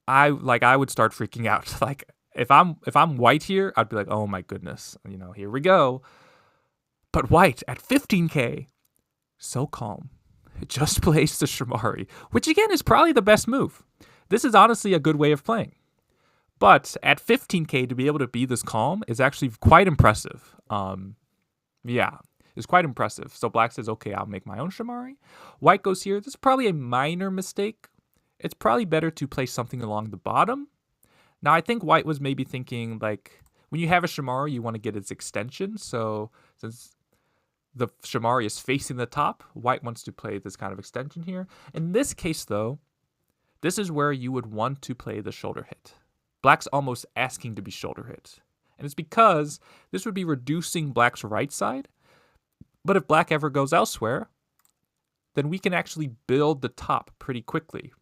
I would start freaking out. Like if I'm white here, I'd be like, oh my goodness, here we go. But white at 15K, so calm. It just plays the Shimari, which again is probably the best move. This is honestly a good way of playing. But at 15K to be able to be this calm is actually quite impressive. Yeah, it's quite impressive. So black says, okay, I'll make my own Shimari. White goes here. This is probably a minor mistake. It's probably better to place something along the bottom. Now, I think white was maybe thinking, like, when you have a Shimari, you want to get its extension. So, since the Shamari is facing the top. White wants to play this kind of extension here. In this case, though, this is where you would want to play the shoulder hit. Black's almost asking to be shoulder hit. And it's because this would be reducing Black's right side. But if Black ever goes elsewhere, then we can actually build the top pretty quickly.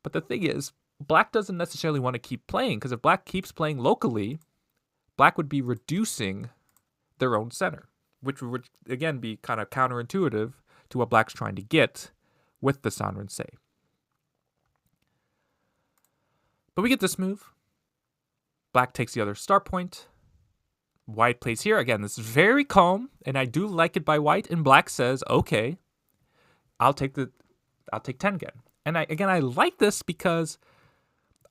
But the thing is, Black doesn't necessarily want to keep playing, because if Black keeps playing locally, Black would be reducing their own center, which would, again, be kind of counterintuitive to what Black's trying to get with the Sanren-sei. But we get this move. Black takes the other start point. White plays here. Again, this is very calm, and I do like it by White. And Black says, okay, I'll take 10 again. And I like this because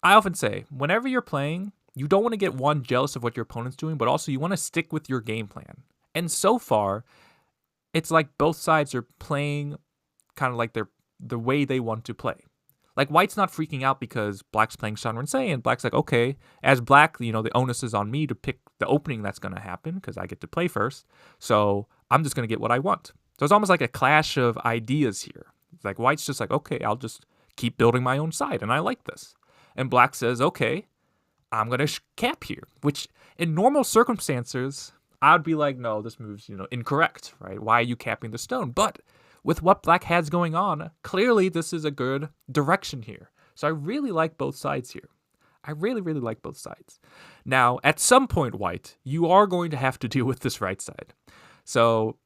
I often say, whenever you're playing, you don't want to get one, jealous of what your opponent's doing, but also you want to stick with your game plan. And so far, it's like both sides are playing kind of like the way they want to play. Like, White's not freaking out because Black's playing Sanren-sei, and Black's like, okay, as Black, the onus is on me to pick the opening that's going to happen because I get to play first. So I'm just going to get what I want. So it's almost like a clash of ideas here. It's like White's just like, okay, I'll just keep building my own side, and I like this. And Black says, okay, I'm going to cap here, which in normal circumstances, I'd be like, no, this move's, incorrect, right? Why are you capping the stone? But with what Black has going on, clearly this is a good direction here. So I really like both sides here. I really, really like both sides. Now, at some point, White, you are going to have to deal with this right side. So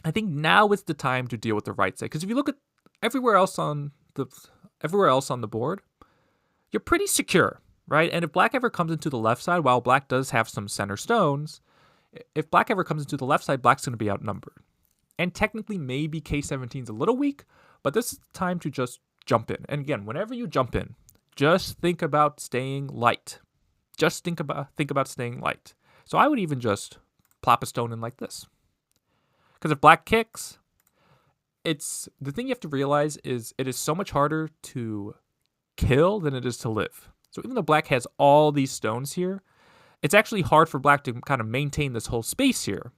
I think now is the time to deal with the right side. Because if you look at everywhere else on the board, you're pretty secure, right? And if Black ever comes into the left side, while Black does have some center stones, if Black ever comes into the left side, Black's going to be outnumbered. And technically, maybe K17 is a little weak, but this is the time to just jump in. And again, whenever you jump in, just think about staying light. Just think about staying light. So I would even just plop a stone in like this. Because if Black kicks, the thing you have to realize is it is so much harder to kill than it is to live. So even though Black has all these stones here, it's actually hard for Black to kind of maintain this whole space here,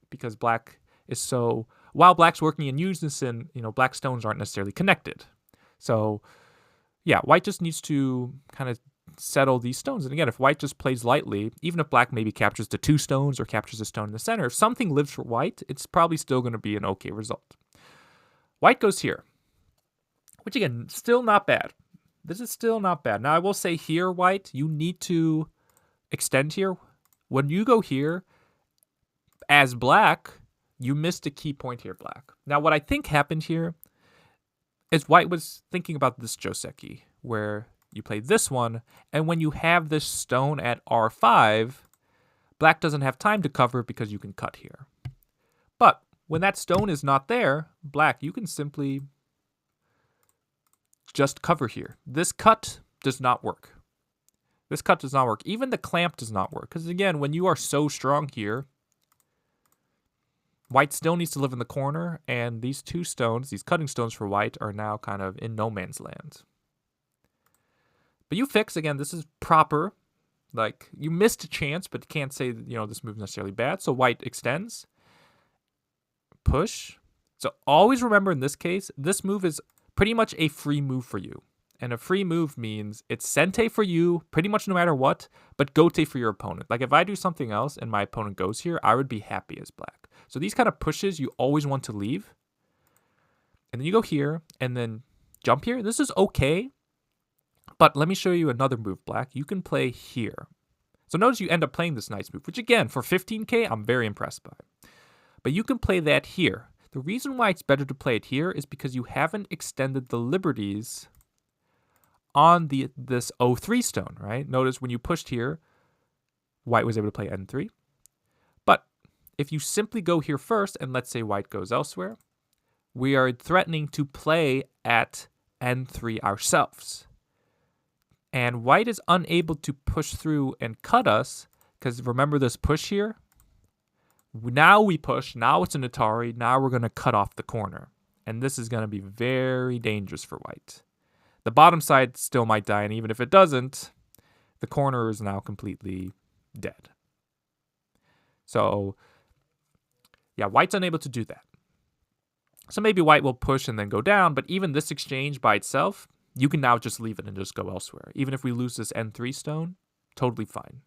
because Black is so, while Black's working in unison, Black stones aren't necessarily connected. So yeah, White just needs to kind of settle these stones. And again, if White just plays lightly, even if Black maybe captures the 2 stones or captures a stone in the center, if something lives for White, it's probably still going to be an okay result. White goes here, which again, still not bad. This is still not bad. Now I will say here, White, you need to extend here. When you go here, as Black, you missed a key point here, Black. Now what I think happened here is White was thinking about this Joseki, where you play this one, and when you have this stone at R5, Black doesn't have time to cover because you can cut here. But when that stone is not there, Black, you can simply just cover here. This cut does not work. This cut does not work. Even the clamp does not work. Because again, when you are so strong here, White still needs to live in the corner, and these 2 stones, these cutting stones for White, are now kind of in no man's land. But you fix, again, this is proper. Like, you missed a chance, but can't say, this move is necessarily bad. So White extends. Push. So always remember in this case, this move is pretty much a free move for you. And a free move means it's Sente for you, pretty much no matter what, but Gote for your opponent. Like, if I do something else and my opponent goes here, I would be happy as Black. So these kind of pushes you always want to leave. And then you go here and then jump here. This is okay. But let me show you another move, Black. You can play here. So notice you end up playing this nice move, which again, for 15k, I'm very impressed by. But you can play that here. The reason why it's better to play it here is because you haven't extended the liberties on this O3 stone, right? Notice when you pushed here, White was able to play N3. But if you simply go here first, and let's say White goes elsewhere, we are threatening to play at N3 ourselves. And White is unable to push through and cut us, because remember this push here? Now we push, now it's an Atari, now we're going to cut off the corner. And this is going to be very dangerous for White. The bottom side still might die, and even if it doesn't, the corner is now completely dead. So Yeah, white's unable to do that. So maybe white will push and then go down, but even this exchange by itself, you can now just leave it and just go elsewhere. Even if we lose this N3 stone, totally fine.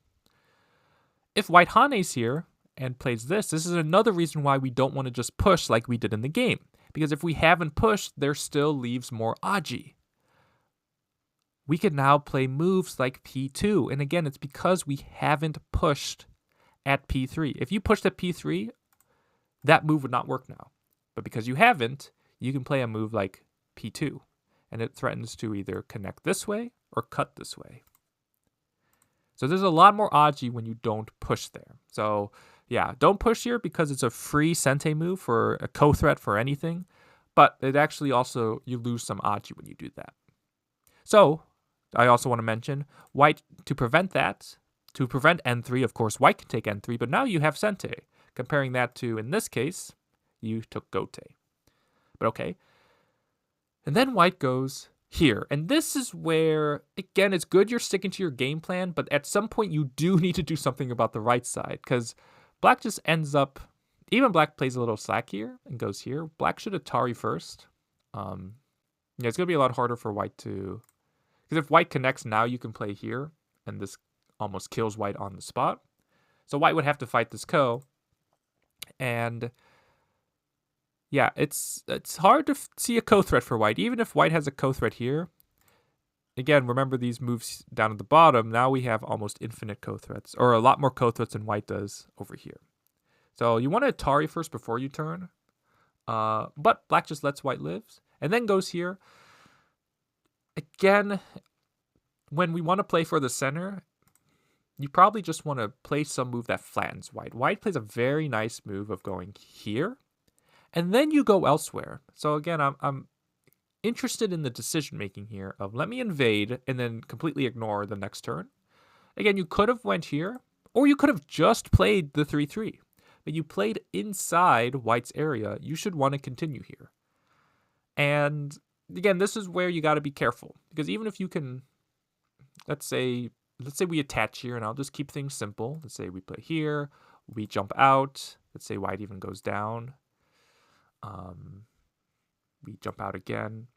If white hanes here and plays this is another reason why we don't want to just push like we did in the game. Because if we haven't pushed, there still leaves more aji. We can now play moves like P2. And again, it's because we haven't pushed at P3. If you pushed at P3, that move would not work now. But because you haven't, you can play a move like P2. And it threatens to either connect this way or cut this way. So there's a lot more aji when you don't push there. So yeah, don't push here because it's a free sente move for a co-threat for anything. But it actually also, you lose some aji when you do that. So I also want to mention, white, to prevent that, to prevent N3, of course, white can take N3, but now you have sente. Comparing that to, in this case, you took gote. But okay. And then white goes here. And this is where, again, it's good you're sticking to your game plan, but at some point you do need to do something about the right side, because black just ends up, even black plays a little slack here and goes here. Black should Atari first. Yeah, it's going to be a lot harder for white to, because if white connects now, you can play here, and this almost kills white on the spot. So white would have to fight this ko. And yeah, it's hard to see a co-threat for white. Even if white has a co-threat here, again, remember these moves down at the bottom, now we have almost infinite co-threats, or a lot more co-threats than white does over here. So you want to Atari first before you turn, but black just lets white live, and then goes here. Again, when we want to play for the center, you probably just want to play some move that flattens white. White plays a very nice move of going here, and then you go elsewhere. So again, I'm interested in the decision making here of let me invade and then completely ignore the next turn. Again, you could have went here, or you could have just played the 3-3. But you played inside white's area. You should want to continue here. And again, this is where you got to be careful, because even if you can, let's say we attach here, and I'll just keep things simple. Let's say we play here, we jump out. Let's say white even goes down. We jump out again.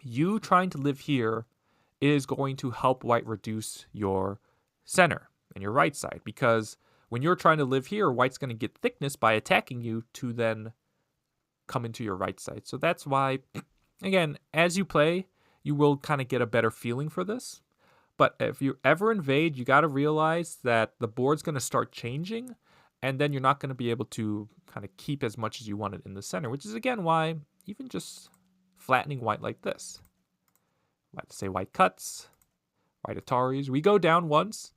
You trying to live here is going to help white reduce your center and your right side, because when you're trying to live here, white's going to get thickness by attacking you to then come into your right side. So that's why, again, as you play, you will kind of get a better feeling for this. But if you ever invade, you got to realize that the board's going to start changing, and then you're not going to be able to kind of keep as much as you wanted in the center, which is, again, why even just flattening white like this. Let's say white cuts, white Ataris. We go down once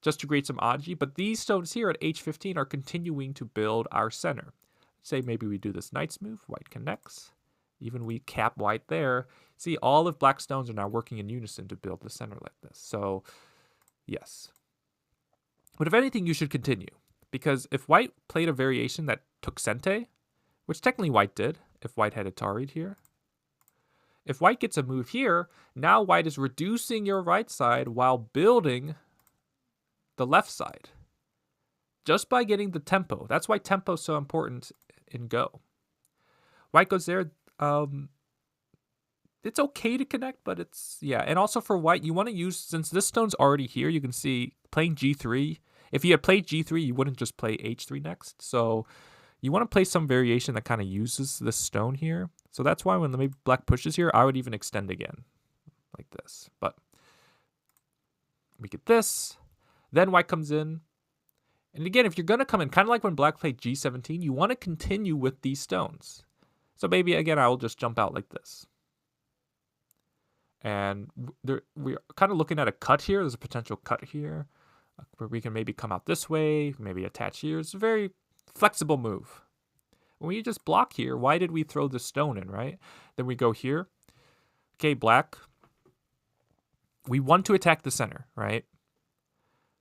just to create some aji, but these stones here at H15 are continuing to build our center. Say maybe we do this knight's move, white connects. Even we cap white there. See, all of black stones are now working in unison to build the center like this. So, yes. But if anything, you should continue. Because if white played a variation that took sente, which technically white did, if white had Atari'd here. If white gets a move here, now white is reducing your right side while building the left side. Just by getting the tempo. That's why tempo is so important in Go. White goes there. It's okay to connect, but it's, yeah. And also for white, you want to use, since this stone's already here, you can see playing G3. If you had played G3, you wouldn't just play H3 next. So you want to play some variation that kind of uses this stone here. So that's why when maybe black pushes here, I would even extend again like this. But we get this. Then white comes in. And again, if you're going to come in, kind of like when black played G17, you want to continue with these stones. So maybe, again, I will just jump out like this. And we're kind of looking at a cut here. There's a potential cut here where we can maybe come out this way, maybe attach here. It's a very flexible move. When we just block here, why did we throw the stone in, right? Then we go here. Okay, black. We want to attack the center, right?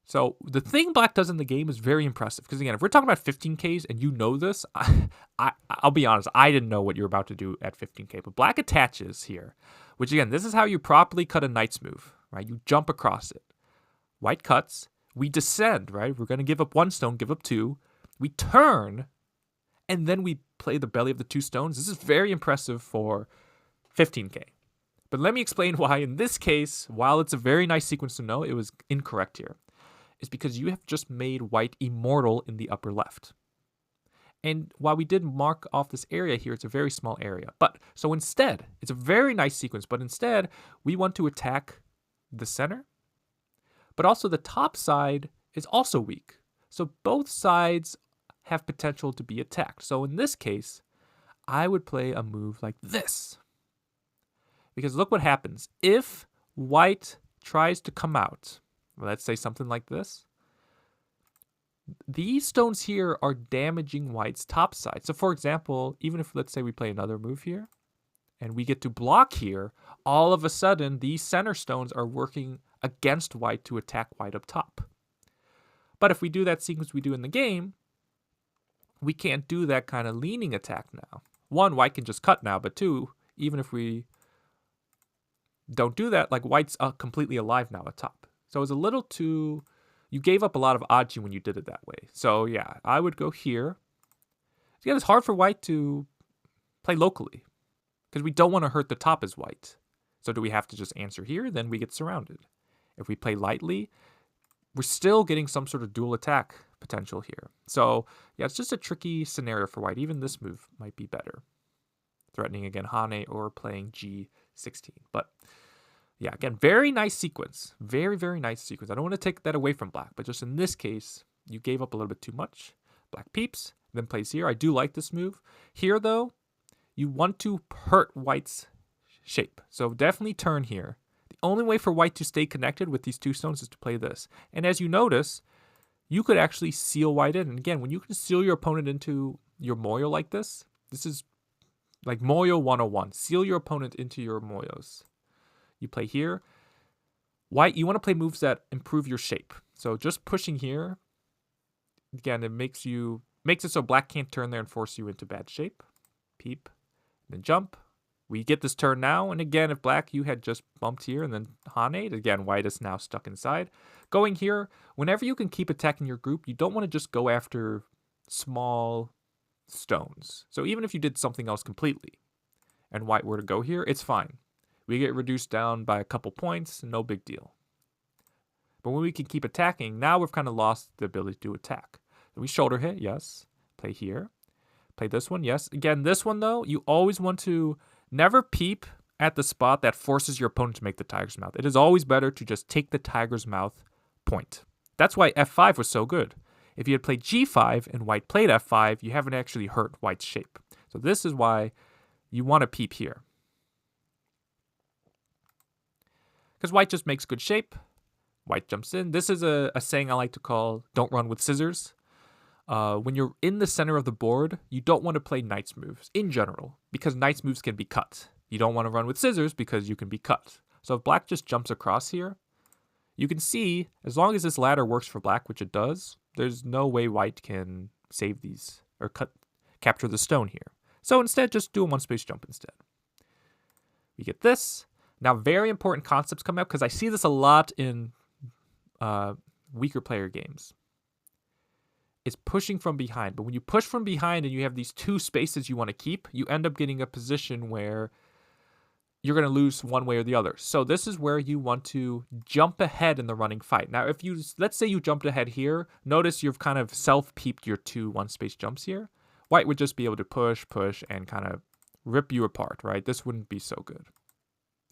So the thing black does in the game is very impressive. Because again, if we're talking about 15Ks and you know this, I'll be honest, I didn't know what you're about to do at 15K. But black attaches here, which again, this is how you properly cut a knight's move, right? You jump across it. White cuts. We descend, right? We're going to give up one stone, give up two. We turn. and then we play the belly of the 2 stones. This is very impressive for 15k. But let me explain why in this case, while it's a very nice sequence to know, it was incorrect here. It's because you have just made white immortal in the upper left. And while we did mark off this area here, it's a very small area. So instead, it's a very nice sequence, but instead, we want to attack the center. But also the top side is also weak. So both sides have potential to be attacked. So in this case, I would play a move like this. Because look what happens. If white tries to come out, let's say something like this, these stones here are damaging white's top side. So for example, even if let's say we play another move here and we get to block here, all of a sudden these center stones are working against white to attack white up top. But if we do that sequence we do in the game, we can't do that kind of leaning attack now. 1, white can just cut now, but 2, even if we don't do that, like white's completely alive now at top. So it's a little too... You gave up a lot of oddity when you did it that way. So yeah, I would go here. Again, it's hard for white to play locally because we don't want to hurt the top as white. So do we have to just answer here? Then we get surrounded. If we play lightly, we're still getting some sort of dual attack potential here. So yeah, it's just a tricky scenario for white. Even this move might be better. Threatening again Hane or playing G16. But yeah, again, very nice sequence. Very, very nice sequence. I don't want to take that away from black, but just in this case, you gave up a little bit too much. Black peeps, then plays here. I do like this move. Here, though, you want to hurt white's shape. So definitely turn here. The only way for white to stay connected with these 2 stones is to play this. And as you notice, you could actually seal white in. And again, when you can seal your opponent into your moyo like this is like moyo 101. Seal your opponent into your moyos. You play here. White, you want to play moves that improve your shape. So just pushing here, again, it makes it so black can't turn there and force you into bad shape. Peep, then jump. We get this turn now, and again, if black, you had just bumped here and then Hane, again, white is now stuck inside. Going here, whenever you can keep attacking your group, you don't want to just go after small stones. So even if you did something else completely, and white were to go here, it's fine. We get reduced down by a couple points, no big deal. But when we can keep attacking, now we've kind of lost the ability to attack. So we shoulder hit, yes. Play here. Play this one, yes. Again, this one, though, you always want to never peep at the spot that forces your opponent to make the tiger's mouth. It is always better to just take the tiger's mouth point. That's why F5 was so good. If you had played G5 and white played F5, you haven't actually hurt white's shape. So this is why you want to peep here. Because white just makes good shape. White jumps in. This is a saying I like to call, don't run with scissors. When you're in the center of the board, you don't want to play knight's moves in general, because knight's moves can be cut. You don't want to run with scissors because you can be cut. So if black just jumps across here, you can see, as long as this ladder works for black, which it does, there's no way white can save these or capture the stone here. So instead, just do a 1-space jump instead. We get this. Now, very important concepts come out because I see this a lot in weaker player games. It's pushing from behind. But when you push from behind and you have these 2 spaces you want to keep, you end up getting a position where you're going to lose one way or the other. So this is where you want to jump ahead in the running fight. Now, if you, let's say you jumped ahead here, notice you've kind of self-peeped your 2 1-space jumps here. White would just be able to push, and kind of rip you apart, right? This wouldn't be so good.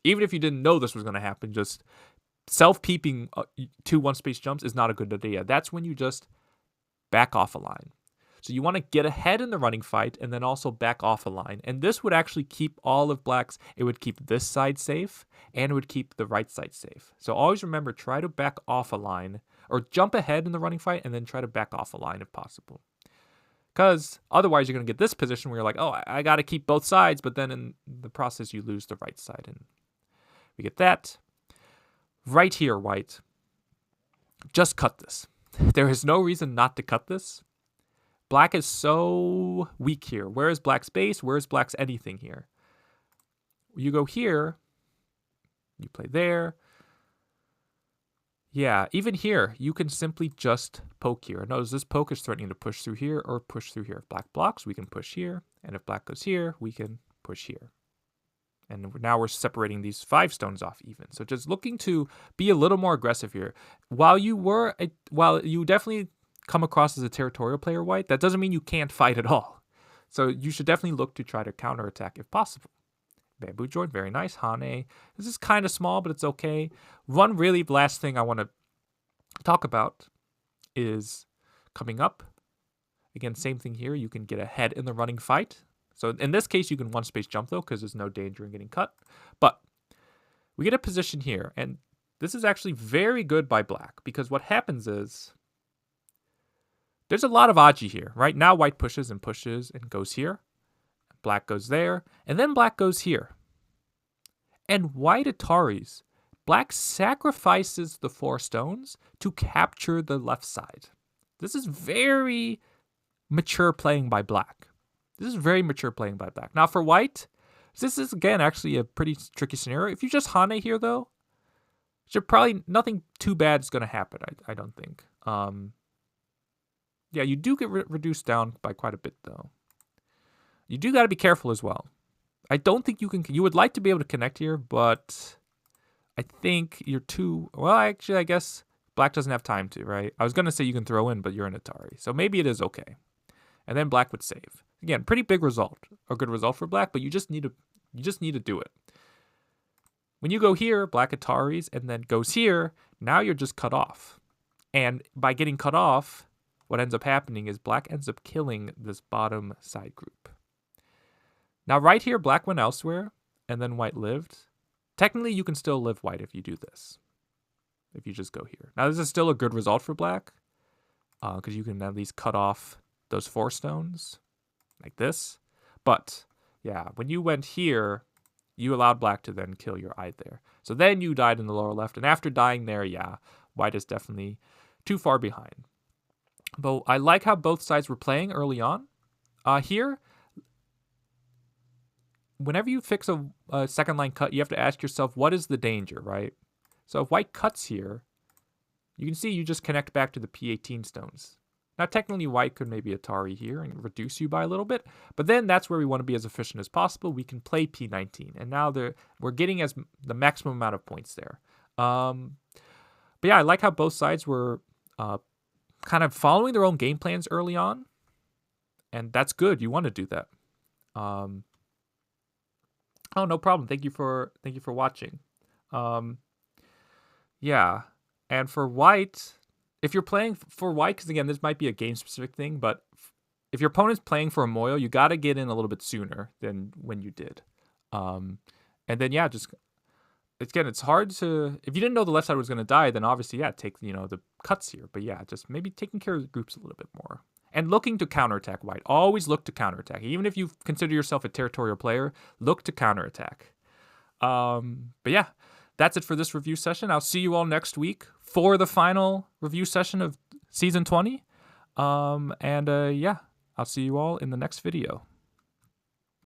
Even if you didn't know this was going to happen, just self-peeping 2 1-space jumps is not a good idea. That's when you just back off a line. So you want to get ahead in the running fight and then also back off a line. And this would actually keep all of black's, it would keep this side safe and it would keep the right side safe. So always remember, try to back off a line or jump ahead in the running fight and then try to back off a line if possible. Because otherwise you're going to get this position where you're like, oh, I got to keep both sides. But then in the process, you lose the right side. And we get that. Right here, white. Just cut this. There is no reason not to cut this. Black is so weak here. Where is black's base? Where is black's anything here? You go here. You play there. Yeah, even here, you can simply just poke here. Notice this poke is threatening to push through here or push through here. If black blocks, we can push here. And if black goes here, we can push here. And now we're separating these 5 stones off even. So just looking to be a little more aggressive here. While you definitely come across as a territorial player, white, that doesn't mean you can't fight at all. So you should definitely look to try to counterattack if possible. Bamboo joint, very nice. Hane, this is kind of small, but it's okay. One really last thing I want to talk about is coming up. Again, same thing here. You can get ahead in the running fight. So in this case, you can 1-space jump, though, because there's no danger in getting cut. But we get a position here, and this is actually very good by black, because what happens is there's a lot of Aji here. Right now, white pushes and goes here. Black goes there, and then black goes here. And white Ataris, black sacrifices the 4 stones to capture the left side. This is very mature playing by black. This is very mature playing by black. Now for white, this is again actually a pretty tricky scenario. If you just Hane here though, nothing too bad is going to happen, I don't think. Yeah, you do get reduced down by quite a bit though. You do got to be careful as well. I don't think you would like to be able to connect here, but I think you're too, well, actually, I guess black doesn't have time to, right? I was going to say you can throw in, but you're an Atari. So maybe it is okay. And then black would save. Again, pretty big result, a good result for black, but you just need to do it. When you go here, black Ataris, and then goes here, now you're just cut off. And by getting cut off, what ends up happening is black ends up killing this bottom side group. Now right here, black went elsewhere, and then white lived. Technically, you can still live white if you do this. If you just go here. Now this is still a good result for black, because you can at least cut off those 4 stones, like this. But, yeah, when you went here, you allowed black to then kill your eye there. So then you died in the lower left, and after dying there, yeah, white is definitely too far behind. But I like how both sides were playing early on. Here, whenever you fix a second line cut, you have to ask yourself, what is the danger, right? So if white cuts here, you can see you just connect back to the P18 stones. Now, technically, white could maybe Atari here and reduce you by a little bit, but then that's where we want to be as efficient as possible. We can play P19, and now we're getting the maximum amount of points there. But yeah, I like how both sides were kind of following their own game plans early on, and that's good. You want to do that. Oh, no problem. Thank you for watching. Yeah, and for white, if you're playing for white, because again, this might be a game-specific thing, but if your opponent's playing for a Moyo, you got to get in a little bit sooner than when you did. And then, yeah, it's hard to, if you didn't know the left side was going to die, then obviously, yeah, take, the cuts here. But yeah, just maybe taking care of the groups a little bit more. And looking to counterattack white. Always look to counterattack. Even if you consider yourself a territorial player, look to counterattack. But yeah, that's it for this review session. I'll see you all next week for the final review session of Season 20. Yeah, I'll see you all in the next video.